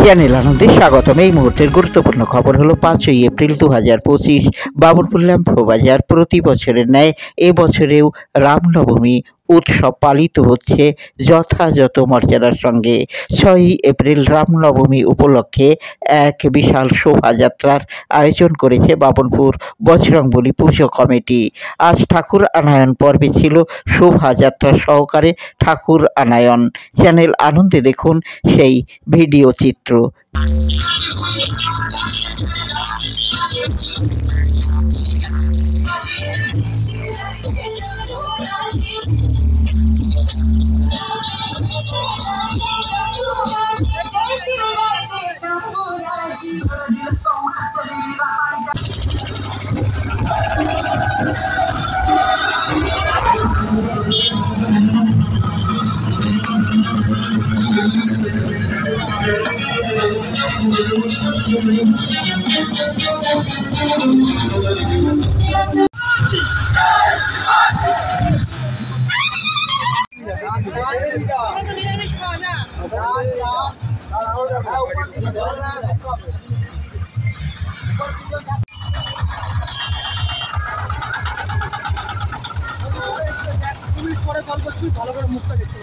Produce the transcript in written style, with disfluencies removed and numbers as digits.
Channel আনন্দে স্বাগতম। এই মুহূর্তের গুরুত্বপূর্ণ খবর হলো 5ই এপ্রিল 2025 বাবুরপুর ল্যাম্পো বাজার প্রতি বছরের ন্যায় এবছরেও রামনবমী উৎসব পালিত হচ্ছে যথাযথ মর্যাদার সঙ্গে। 6ই এপ্রিল রামনবমী উপলক্ষে এক বিশাল শোভাযাত্রার আয়োজন করেছে বাবুরপুর বজরংবলী পুজো কমিটি। আজ ঠাকুর আনায়ন পর্বে ছিল শোভাযাত্রা সহকারে ঠাকুর আনায়ন। চ্যানেল আনন্দে দেখুন সেই ভিডিও চিত্র। পরে কল করছি, ভালো করে মুখটা দেখতে